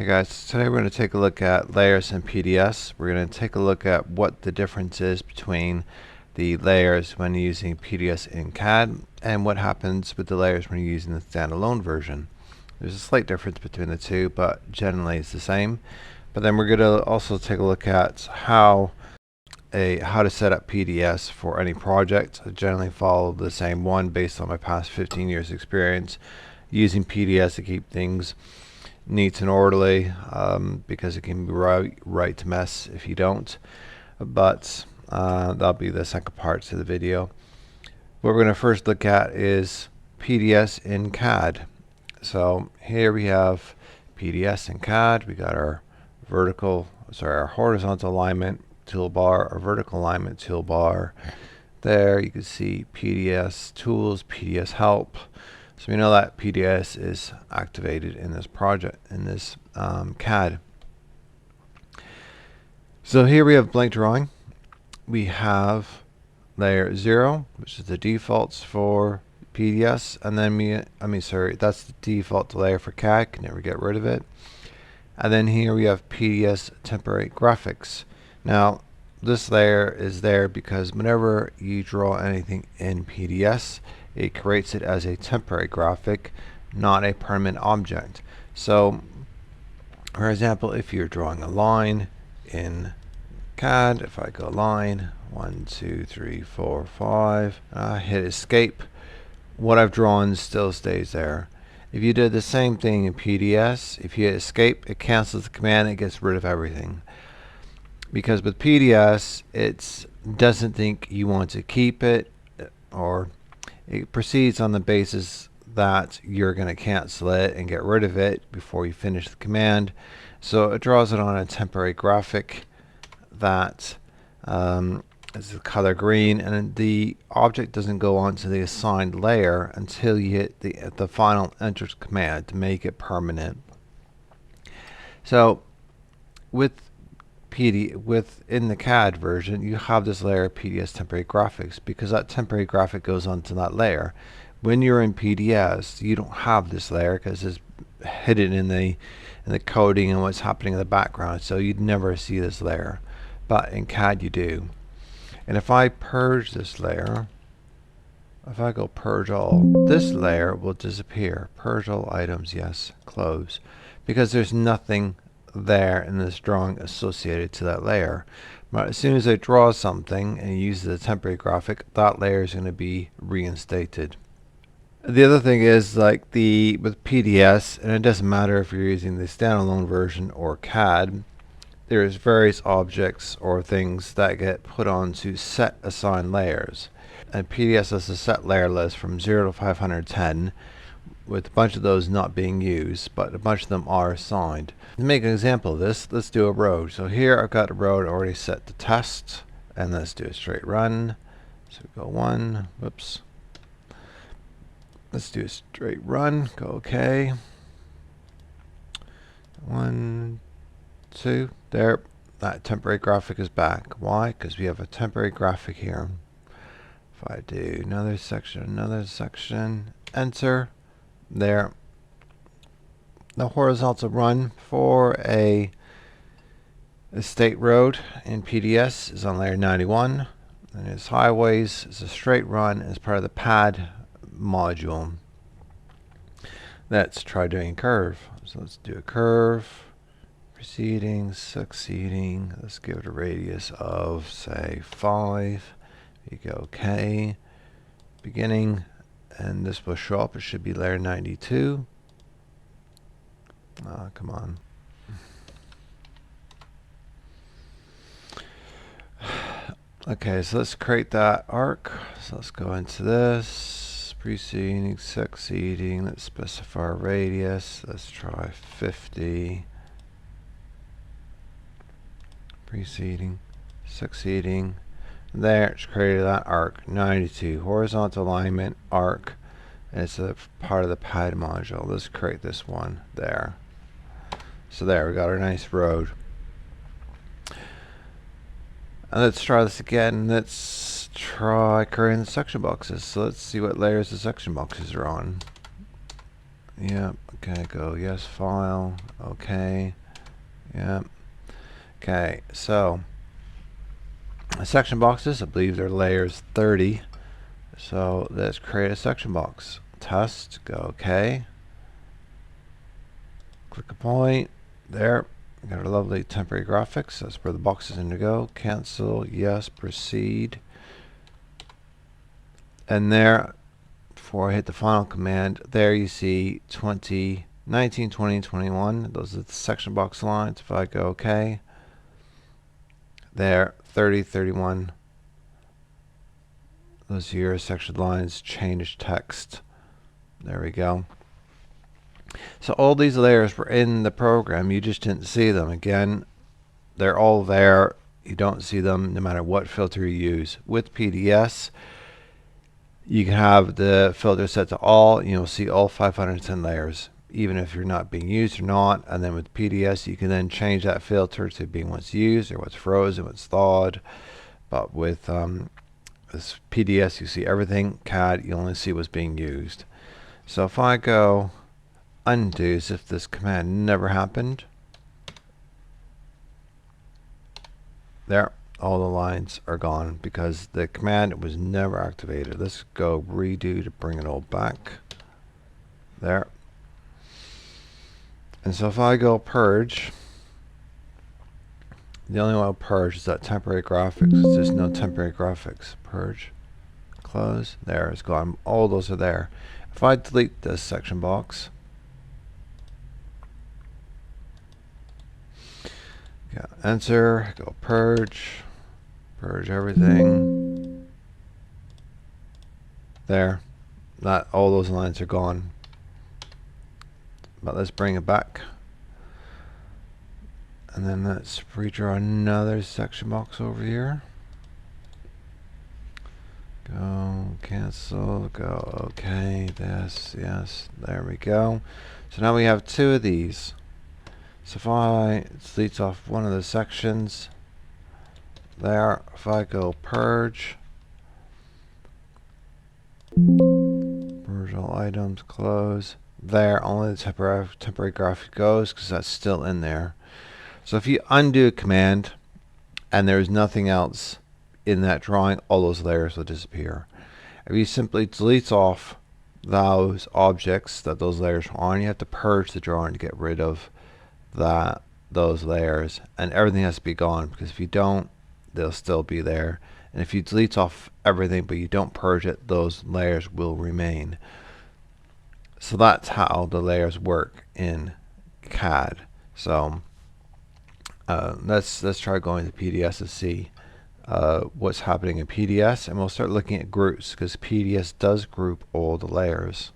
Hey guys, today we're going to take a look at layers in PDS. We're going to take a look at what the difference is between the layers when using PDS in CAD and what happens with the layers when you're using the standalone version. There's a slight difference between the two, but generally it's the same. But then we're going to also take a look at how to set up PDS for any project. I generally follow the same one based on my past 15 years experience using PDS to keep things neat and orderly, because it can be right to mess if you don't. But that'll be the second part to the video. What we're going to first look at is PDS in CAD. So here we have PDS in CAD. We got our our horizontal alignment toolbar, our vertical alignment toolbar. There you can see PDS tools, PDS help. So we know that PDS is activated in this project, in this CAD. So here we have blank drawing. We have layer 0, which is the defaults for PDS, and then that's the default layer for CAD. Can never get rid of it. And then here we have PDS temporary graphics. Now this layer is there because whenever you draw anything in PDS, it creates it as a temporary graphic, not a permanent object. So for example, if you're drawing a line in CAD, if I go line 1, 2, 3, 4, 5, hit escape, what I've drawn still stays there. If you did the same thing in PDS, if you hit escape, it cancels the command, it gets rid of everything. Because with PDS, it doesn't think you want to keep it, or it proceeds on the basis that you're going to cancel it and get rid of it before you finish the command. So it draws it on a temporary graphic that is the color green, and the object doesn't go onto the assigned layer until you hit the final enter command to make it permanent. So within the CAD version, you have this layer PDS temporary graphics because that temporary graphic goes onto that layer. When you're in PDS, you don't have this layer because it's hidden in the coding and what's happening in the background, so you'd never see this layer. But in CAD you do. And if I purge this layer, if I go purge all, this layer will disappear. Purge all items, yes, close, because there's nothing there in this drawing associated to that layer. But as soon as I draw something and use the temporary graphic, that layer is going to be reinstated. The other thing is, like with PDS, and it doesn't matter if you're using the standalone version or CAD, there's various objects or things that get put onto set assigned layers. And PDS has a set layer list from 0 to 510, with a bunch of those not being used, but a bunch of them are assigned. To make an example of this, let's do a road. So here I've got a road already set to test, and let's do a straight run. So go 1, whoops. Let's do a straight run, go OK. 1, 2, there. That temporary graphic is back. Why? Because we have a temporary graphic here. If I do another section, enter, there. The horizontal run for a state road in PDS is on layer 91, and its highways is a straight run as part of the pad module. Let's try doing curve. So let's do a curve, preceding, succeeding. Let's give it a radius of say 5. You go OK. Beginning, and this will show up. It should be layer 92. Come on. Okay, so let's create that arc. So let's go into this. Preceding, succeeding. Let's specify a radius. Let's try 50. Preceding, succeeding. There, it's created that arc. 92. Horizontal alignment, arc. And it's a part of the pad module. Let's create this one there. So there, we got our nice road. And let's try this again. Let's try creating the section boxes. So let's see what layers the section boxes are on. Yep. Okay, go yes, file. Okay. Yep. Okay, so section boxes, I believe they're layers 30. So let's create a section box. Test, go OK. Click a point. There. Got our lovely temporary graphics. That's where the box is going to go. Cancel, yes, proceed. And there, before I hit the final command, there you see 20, 19, 20, 21. Those are the section box lines. If I go OK, there, 30, 31. Those are your section lines. Change text. There we go. So all these layers were in the program. You just didn't see them. Again, they're all there. You don't see them no matter what filter you use. With PDS, you can have the filter set to all, and you'll see all 510 layers, even if you're not being used or not. And then with PDS, you can then change that filter to being what's used or what's frozen, what's thawed. But with this PDS, you see everything. CAD, you only see what's being used. So if I go undo as if this command never happened, there, all the lines are gone because the command was never activated. Let's go redo to bring it all back. There. And so if I go purge, the only one I'll purge is that temporary graphics. There's no temporary graphics. Purge, close, there, it's gone. All those are there. If I delete this section box, enter, go purge, purge everything. There, not all those lines are gone. But let's bring it back. And then let's redraw another section box over here. Go, cancel, go, okay, this, yes, there we go. So now we have two of these. So if I delete off one of the sections, there, if I go purge, purge all items, close, there, only the temporary graphic goes because that's still in there. So if you undo a command and there's nothing else in that drawing, all those layers will disappear. If you simply delete off those objects that those layers are on, you have to purge the drawing to get rid of those layers, and everything has to be gone, because if you don't, they'll still be there. And if you delete off everything but you don't purge it, those layers will remain. So that's how the layers work in CAD. So let's try going to PDS to see what's happening in PDS, and we'll start looking at groups because PDS does group all the layers.